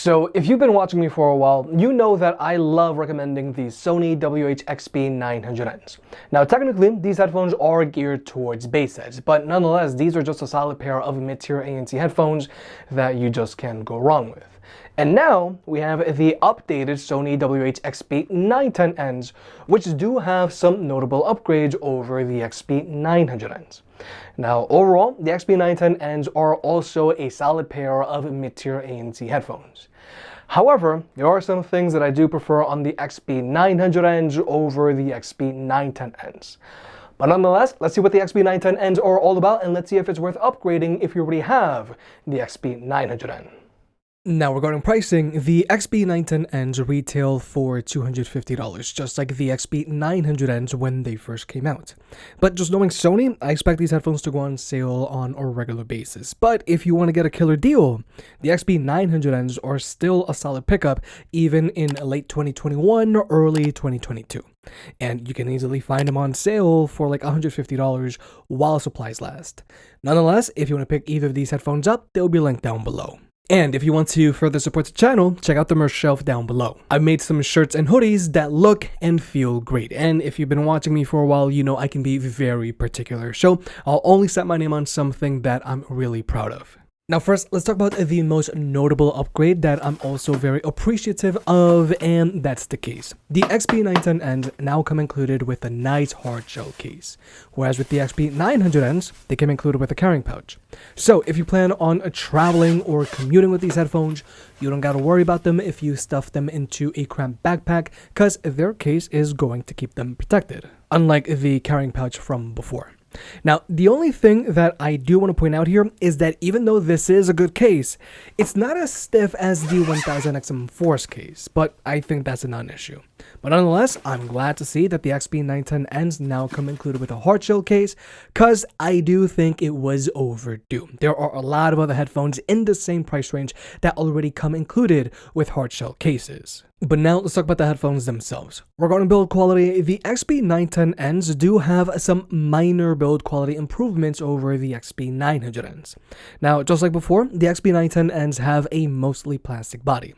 So if you've been watching me for a while, you know that I love recommending the Sony WH-XB900Ns. Now technically, these headphones are geared towards bass heads, but nonetheless, these are just a solid pair of mid-tier ANC headphones that you just can't go wrong with. And now we have the updated Sony WH-XB910Ns, which do have some notable upgrades over the XB900Ns. Now overall, the XB910Ns are also a solid pair of mid-tier ANC headphones. However, there are some things that I do prefer on the XB900Ns over the XB910Ns. But nonetheless, let's see what the XB910Ns are all about, and let's see if it's worth upgrading if you already have the XB900N. Now regarding pricing, the XB910Ns retail for $250, just like the XB900Ns when they first came out. But just knowing Sony, I expect these headphones to go on sale on a regular basis. But if you want to get a killer deal, the XB900Ns are still a solid pickup even in late 2021 or early 2022. And you can easily find them on sale for like $150 while supplies last. Nonetheless, if you want to pick either of these headphones up, they'll be linked down below. And if you want to further support the channel, check out the merch shelf down below. I've made some shirts and hoodies that look and feel great. And if you've been watching me for a while, you know I can be very particular. So I'll only set my name on something that I'm really proud of. Now first, let's talk about the most notable upgrade that I'm also very appreciative of, and that's the case. The XB910Ns now come included with a nice hard shell case, whereas with the XB900Ns, they came included with a carrying pouch. So if you plan on traveling or commuting with these headphones, you don't gotta worry about them if you stuff them into a cramped backpack, cause their case is going to keep them protected, unlike the carrying pouch from before. Now, the only thing that I do want to point out here is that even though this is a good case, it's not as stiff as the 1000XM4's case, but I think that's a non-issue. But nonetheless, I'm glad to see that the XB910Ns now come included with a hard shell case, cause I do think it was overdue. There are a lot of other headphones in the same price range that already come included with hard shell cases. But now let's talk about the headphones themselves. Regarding build quality, the XB910Ns do have some minor build quality improvements over the XB900Ns. Now, just like before, the XB910Ns have a mostly plastic body.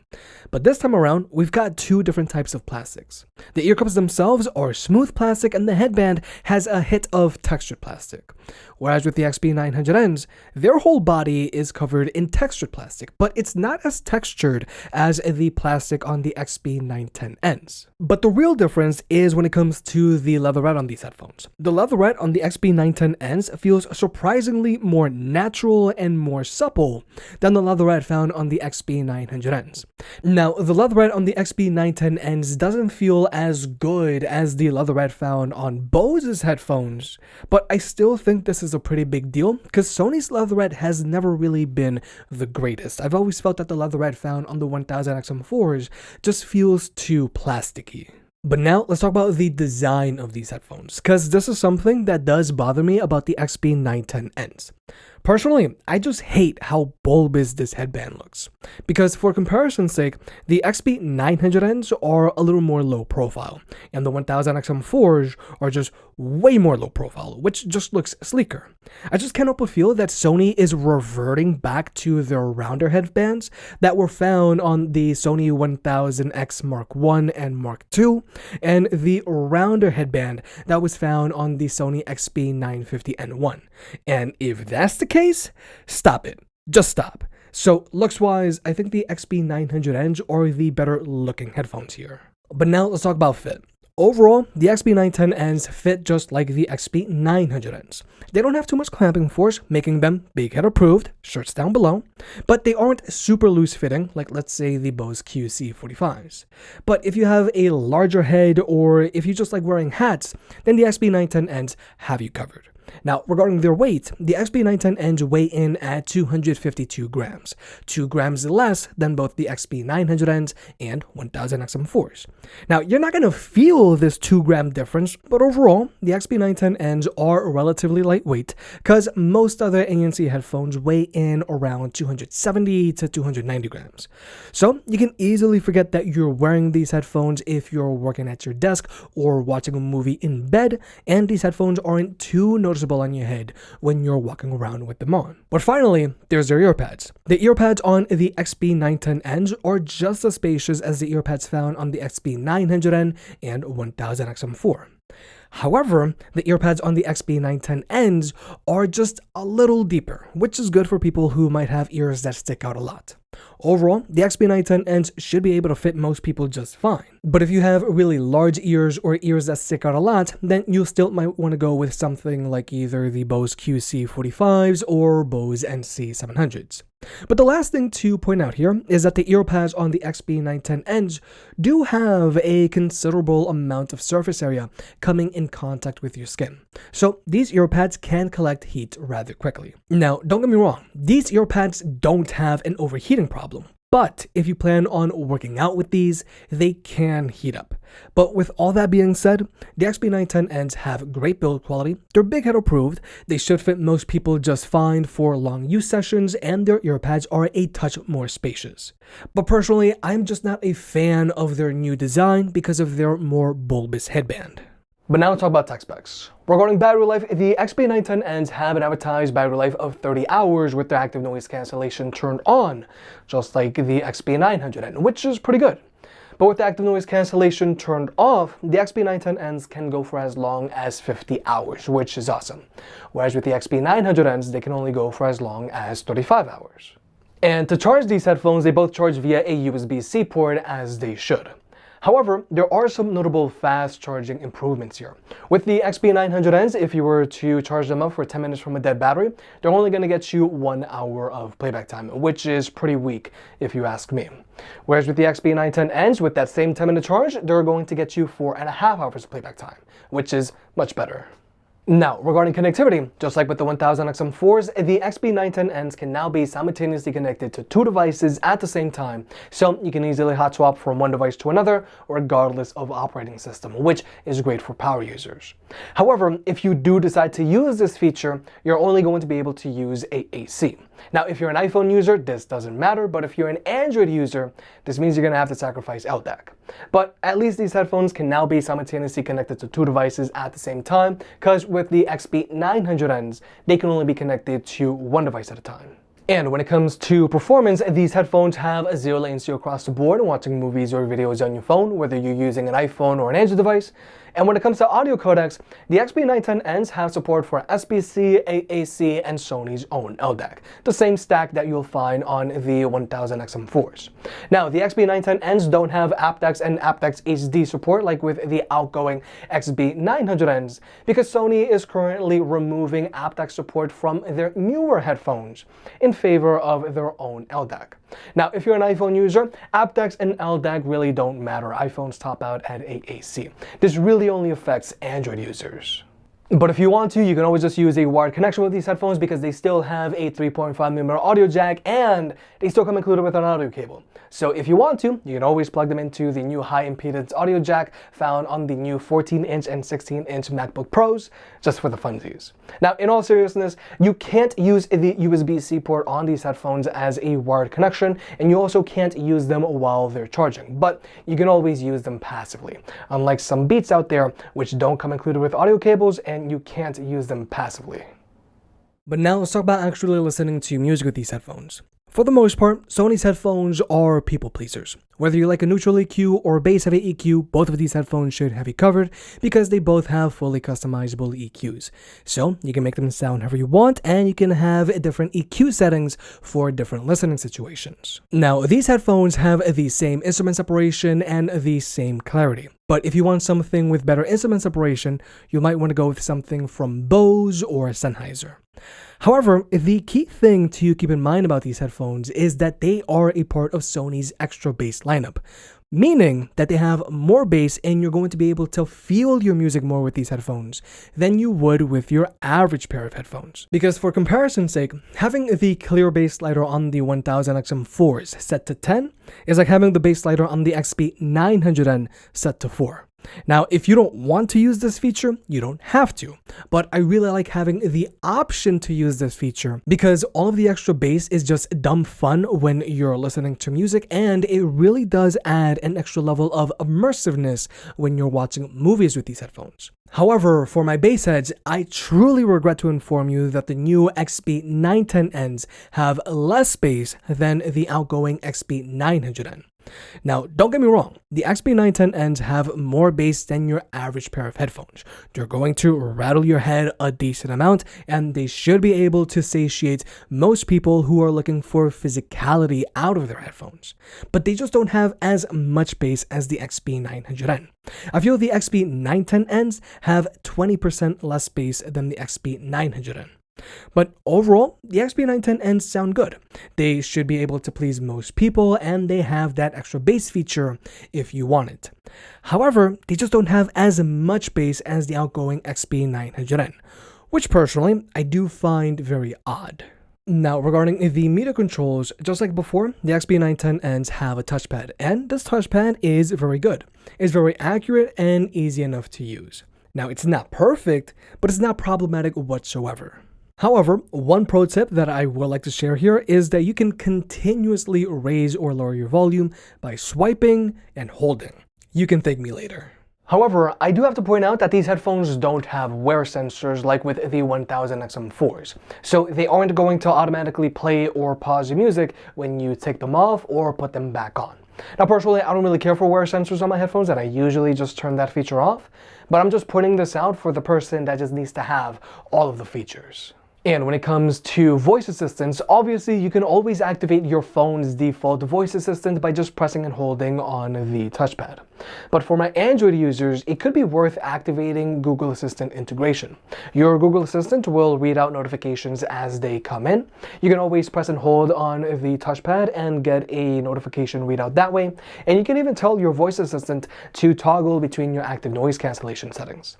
But this time around, we've got two different types of plastics. The ear cups themselves are smooth plastic and the headband has a hit of textured plastic. Whereas with the XB900Ns, their whole body is covered in textured plastic, but it's not as textured as the plastic on the XB910Ns. But the real difference is when it comes to the leatherette on these headphones. The leatherette on the XB910Ns feels surprisingly more natural and more supple than the leatherette found on the XB900Ns. Now, the leatherette on the XB910Ns doesn't feel as good as the leatherette found on Bose's headphones, but I still think this is a pretty big deal because Sony's leatherette has never really been the greatest. I've always felt that the leatherette found on the 1000XM4s just feels too plasticky. But now let's talk about the design of these headphones, because this is something that does bother me about the XB910Ns. Personally, I just hate how bulbous this headband looks, because for comparison's sake, the XB900Ns are a little more low profile, and the 1000XM4s are just way more low profile, which just looks sleeker. I just can't help but feel that Sony is reverting back to their rounder headbands that were found on the Sony 1000X Mark I and Mark II, and the rounder headband that was found on the Sony XB950N1. And if that's the case, stop it. Just stop. So looks-wise, I think the XB900Ns are the better looking headphones here. But now let's talk about fit. Overall, the XB910Ns fit just like the XB900Ns. They don't have too much clamping force, making them big head approved, shirts down below, but they aren't super loose fitting like let's say the Bose QC45s. But if you have a larger head or if you just like wearing hats, then the XB910Ns have you covered. Now, regarding their weight, the XB910Ns weigh in at 252 grams, 2 grams less than both the XB900Ns and 1000XM4s. Now, you're not going to feel this 2-gram difference, but overall, the XB910Ns are relatively lightweight because most other ANC headphones weigh in around 270 to 290 grams. So, you can easily forget that you're wearing these headphones if you're working at your desk or watching a movie in bed, and these headphones aren't too noticeable noticeable on your head when you're walking around with them on. But finally, there's their earpads. The earpads on the XB910N are just as spacious as the earpads found on the XB900N and 1000XM4. However, the earpads on the XB910Ns are just a little deeper, which is good for people who might have ears that stick out a lot. Overall, the XB910Ns should be able to fit most people just fine. But if you have really large ears or ears that stick out a lot, then you still might want to go with something like either the Bose QC45s or Bose NC700s. But the last thing to point out here is that the earpads on the XB910Ns do have a considerable amount of surface area coming in contact with your skin. So these earpads can collect heat rather quickly. Now, don't get me wrong, these earpads don't have an overheating problem. But if you plan on working out with these, they can heat up. But with all that being said, the XB910Ns have great build quality, they're big head approved, they should fit most people just fine for long use sessions, and their earpads are a touch more spacious. But personally, I'm just not a fan of their new design because of their more bulbous headband. But now let's talk about tech specs. Regarding battery life, the XB910Ns have an advertised battery life of 30 hours with their active noise cancellation turned on, just like the XB900N, which is pretty good. But with the active noise cancellation turned off, the XB910Ns can go for as long as 50 hours, which is awesome. Whereas with the XB900Ns, they can only go for as long as 35 hours. And to charge these headphones, they both charge via a USB-C port, as they should. However, there are some notable fast charging improvements here. With the XB900Ns, if you were to charge them up for 10 minutes from a dead battery, they're only going to get you 1 hour of playback time, which is pretty weak if you ask me. Whereas with the XB910Ns, with that same 10-minute charge, they're going to get you 4.5 hours of playback time, which is much better. Now, regarding connectivity, just like with the 1000XM4s, the XB910Ns can now be simultaneously connected to 2 devices at the same time, so you can easily hot swap from one device to another, regardless of operating system, which is great for power users. However, if you do decide to use this feature, you're only going to be able to use AAC. Now, if you're an iPhone user, this doesn't matter, but if you're an Android user, this means you're going to have to sacrifice LDAC. But at least these headphones can now be simultaneously connected to 2 devices at the same time, because with the XB900Ns, they can only be connected to 1 device at a time. And when it comes to performance, these headphones have a 0 latency across the board watching movies or videos on your phone, whether you're using an iPhone or an Android device. And when it comes to audio codecs, the XB910Ns have support for SBC, AAC, and Sony's own LDAC, the same stack that you'll find on the 1000XM4s. Now, the XB910Ns don't have aptX and aptX HD support like with the outgoing XB900Ns, because Sony is currently removing aptX support from their newer headphones in favor of their own LDAC. Now, if you're an iPhone user, aptX and LDAC really don't matter. iPhones top out at AAC. This really only affects Android users. But if you want to, you can always just use a wired connection with these headphones because they still have a 3.5mm audio jack and they still come included with an audio cable. So if you want to, you can always plug them into the new high impedance audio jack found on the new 14-inch and 16-inch MacBook Pros, just for the funsies. Now, in all seriousness, you can't use the USB-C port on these headphones as a wired connection, and you also can't use them while they're charging, but you can always use them passively, unlike some Beats out there which don't come included with audio cables and you can't use them passively. But now let's talk about actually listening to music with these headphones. For the most part, Sony's headphones are people pleasers. Whether you like a neutral EQ or a bass-heavy EQ, both of these headphones should have you covered because they both have fully customizable EQs. So you can make them sound however you want, and you can have different EQ settings for different listening situations. Now, these headphones have the same instrument separation and the same clarity. But if you want something with better instrument separation, you might want to go with something from Bose or Sennheiser. However, the key thing to keep in mind about these headphones is that they are a part of Sony's extra bass lineup, meaning that they have more bass and you're going to be able to feel your music more with these headphones than you would with your average pair of headphones. Because for comparison's sake, having the clear bass slider on the 1000XM4s set to 10 is like having the bass slider on the XB900N set to 4. Now, if you don't want to use this feature, you don't have to, but I really like having the option to use this feature because all of the extra bass is just dumb fun when you're listening to music, and it really does add an extra level of immersiveness when you're watching movies with these headphones. However, for my bass heads, I truly regret to inform you that the new XB910Ns have less bass than the outgoing XB900N. Now, don't get me wrong, the XB910Ns have more bass than your average pair of headphones. They're going to rattle your head a decent amount, and they should be able to satiate most people who are looking for physicality out of their headphones. But they just don't have as much bass as the XB900N. I feel the XB910Ns have 20% less bass than the XB900N. But overall, the XB910Ns sound good. They should be able to please most people, and they have that extra bass feature if you want it. However, they just don't have as much bass as the outgoing XB900N, which personally I do find very odd. Now, regarding the media controls, just like before, the XB910Ns have a touchpad, and this touchpad is very good. It's very accurate and easy enough to use. Now, it's not perfect, but it's not problematic whatsoever. However, one pro tip that I would like to share here is that you can continuously raise or lower your volume by swiping and holding. You can thank me later. However, I do have to point out that these headphones don't have wear sensors like with the 1000XM4s, so they aren't going to automatically play or pause your music when you take them off or put them back on. Now, personally, I don't really care for wear sensors on my headphones, and I usually just turn that feature off, but I'm just pointing this out for the person that just needs to have all of the features. And when it comes to voice assistants, obviously you can always activate your phone's default voice assistant by just pressing and holding on the touchpad. But for my Android users, it could be worth activating Google Assistant integration. Your Google Assistant will read out notifications as they come in. You can always press and hold on the touchpad and get a notification readout that way. And you can even tell your voice assistant to toggle between your active noise cancellation settings.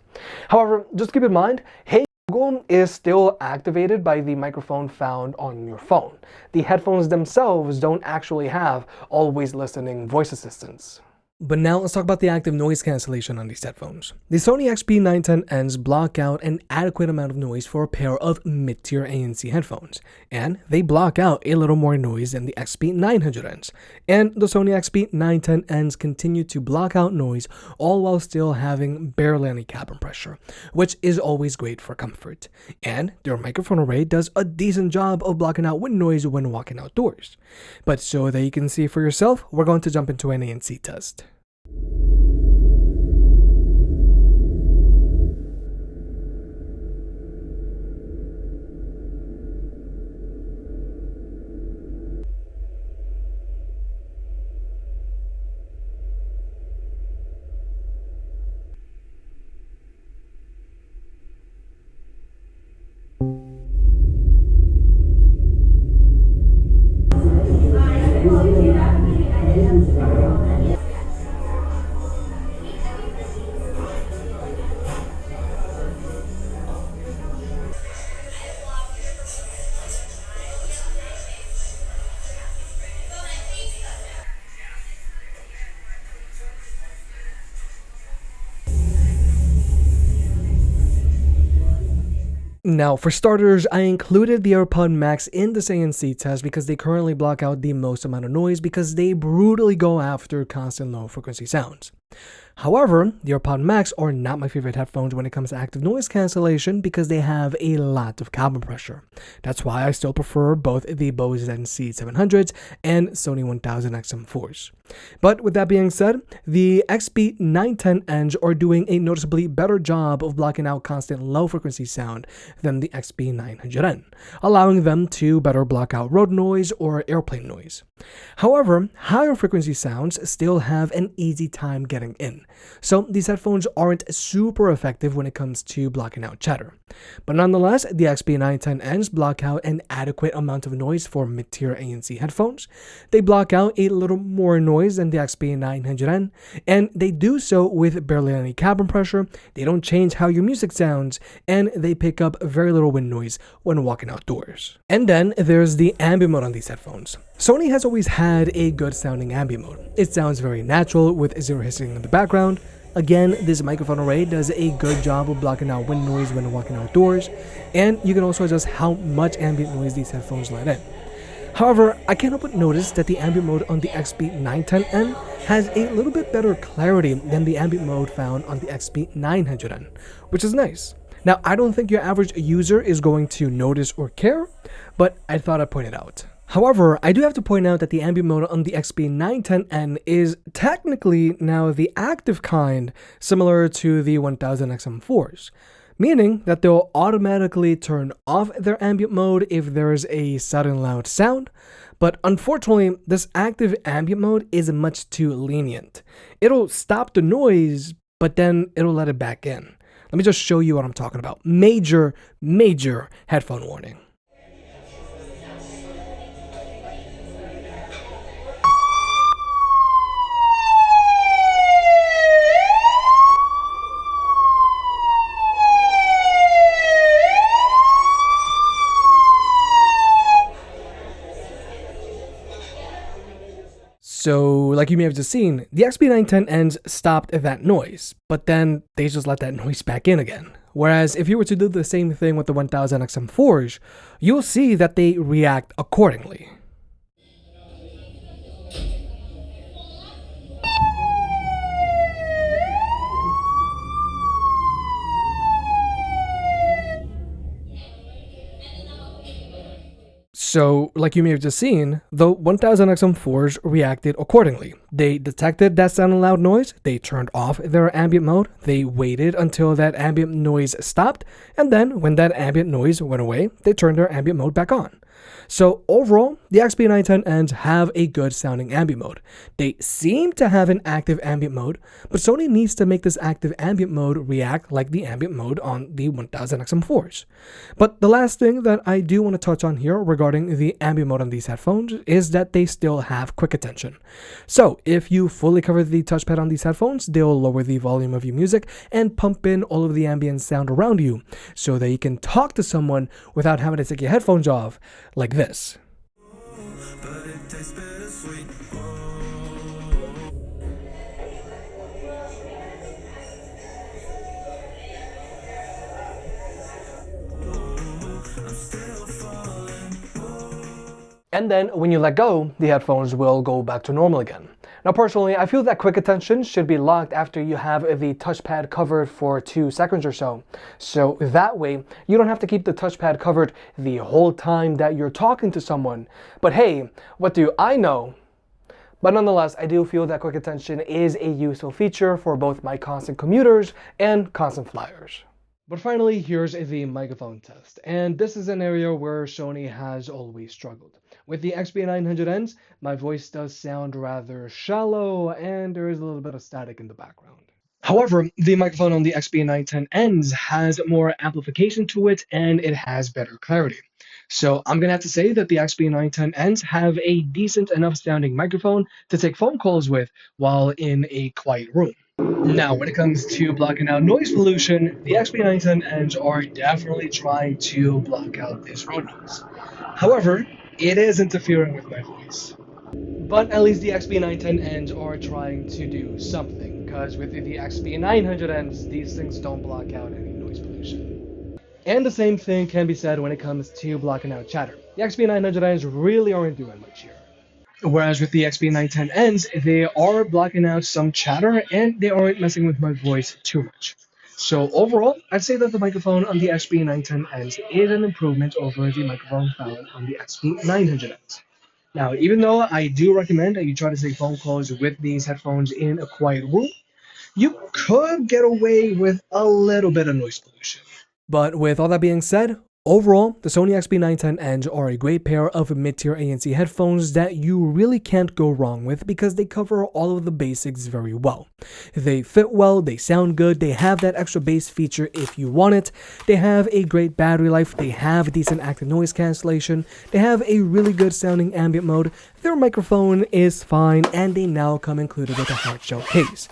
However, just keep in mind, Hey Google is still activated by the microphone found on your phone. The headphones themselves don't actually have always listening voice assistants. But now let's talk about the active noise cancellation on these headphones. The Sony XB910Ns block out an adequate amount of noise for a pair of mid-tier ANC headphones, and they block out a little more noise than the XB900Ns. And the Sony XB910Ns continue to block out noise all while still having barely any cabin pressure, which is always great for comfort. And their microphone array does a decent job of blocking out wind noise when walking outdoors. But so that you can see for yourself, we're going to jump into an ANC test. Now, for starters, I included the AirPod Max in this ANC test because they currently block out the most amount of noise because they brutally go after constant low frequency sounds. However, the AirPod Max are not my favorite headphones when it comes to active noise cancellation because they have a lot of cabin pressure. That's why I still prefer both the Bose NC700s and Sony 1000XM4s. But with that being said, the XB910Ns are doing a noticeably better job of blocking out constant low frequency sound than the XB900N, allowing them to better block out road noise or airplane noise. However, higher frequency sounds still have an easy time getting in, so these headphones aren't super effective when it comes to blocking out chatter. But nonetheless, the XB910Ns block out an adequate amount of noise for mid-tier ANC headphones. They block out a little more noise than the XB900N, and they do so with barely any cabin pressure. They don't change how your music sounds, and they pick up very little wind noise when walking outdoors. And then there's the ambient mode on these headphones. Sony has always had a good sounding ambient mode. It sounds very natural with zero hissing in the background. Again, this microphone array does a good job of blocking out wind noise when walking outdoors, and you can also adjust how much ambient noise these headphones let in. However, I can't help but notice that the ambient mode on the XB910N has a little bit better clarity than the ambient mode found on the XB900N, which is nice. Now, I don't think your average user is going to notice or care, but I thought I'd point it out. However, I do have to point out that the ambient mode on the XB910N is technically now the active kind, similar to the 1000XM4s. Meaning that they'll automatically turn off their ambient mode if there's a sudden loud sound, but unfortunately, this active ambient mode is much too lenient. It'll stop the noise, but then it'll let it back in. Let me just show you what I'm talking about. Major headphone warning. So, like you may have just seen, the XB910Ns stopped that noise, but then they just let that noise back in again. Whereas if you were to do the same thing with the 1000XM4s, you'll see that they react accordingly. So, like you may have just seen, the 1000XM4s reacted accordingly. They detected that sound and loud noise, they turned off their ambient mode, they waited until that ambient noise stopped, and then when that ambient noise went away, they turned their ambient mode back on. So overall, the XB910Ns have a good sounding ambient mode. They seem to have an active ambient mode, but Sony needs to make this active ambient mode react like the ambient mode on the 1000XM4s. But the last thing that I do want to touch on here regarding the ambient mode on these headphones is that they still have quick attention. So if you fully cover the touchpad on these headphones, they'll lower the volume of your music and pump in all of the ambient sound around you so that you can talk to someone without having to take your headphones off like this. And then when you let go, the headphones will go back to normal again. Now personally, I feel that quick attention should be locked after you have the touchpad covered for 2 seconds or so. So that way, you don't have to keep the touchpad covered the whole time that you're talking to someone. But hey, what do I know? But nonetheless, I do feel that quick attention is a useful feature for both my constant commuters and constant flyers. But finally, here's the microphone test. And this is an area where Sony has always struggled. With the XB900Ns, my voice does sound rather shallow and there is a little bit of static in the background. However, the microphone on the XB910Ns has more amplification to it and it has better clarity. So I'm going to have to say that the XB910Ns have a decent enough sounding microphone to take phone calls with while in a quiet room. Now, when it comes to blocking out noise pollution, the XB910Ns are definitely trying to block out this road noise. However, it is interfering with my voice. But at least the XB910Ns are trying to do something, because with the XB900Ns, these things don't block out any noise pollution. And the same thing can be said when it comes to blocking out chatter. The XB900Ns really aren't doing much here. Whereas with the XB910Ns, they are blocking out some chatter and they aren't messing with my voice too much. So overall, I'd say that the microphone on the XB910Ns is an improvement over the microphone found on the XB900Ns. Now, even though I do recommend that you try to take phone calls with these headphones in a quiet room, you could get away with a little bit of noise pollution. But with all that being said, overall, the Sony XB910Ns are a great pair of mid-tier ANC headphones that you really can't go wrong with because they cover all of the basics very well. They fit well, they sound good, they have that extra bass feature if you want it, they have a great battery life, they have decent active noise cancellation, they have a really good sounding ambient mode, their microphone is fine, and they now come included with a hard shell case.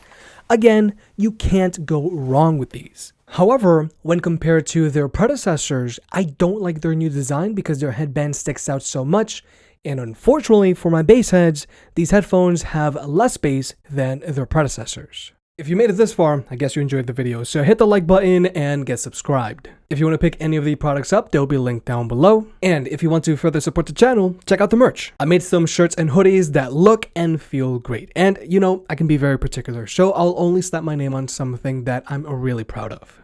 Again, you can't go wrong with these. However, when compared to their predecessors, I don't like their new design because their headband sticks out so much, and unfortunately for my bass heads, these headphones have less bass than their predecessors. If you made it this far, I guess you enjoyed the video, so hit the like button and get subscribed. If you want to pick any of the products up, they'll be linked down below. And if you want to further support the channel, check out the merch. I made some shirts and hoodies that look and feel great. And you know, I can be very particular, so I'll only slap my name on something that I'm really proud of.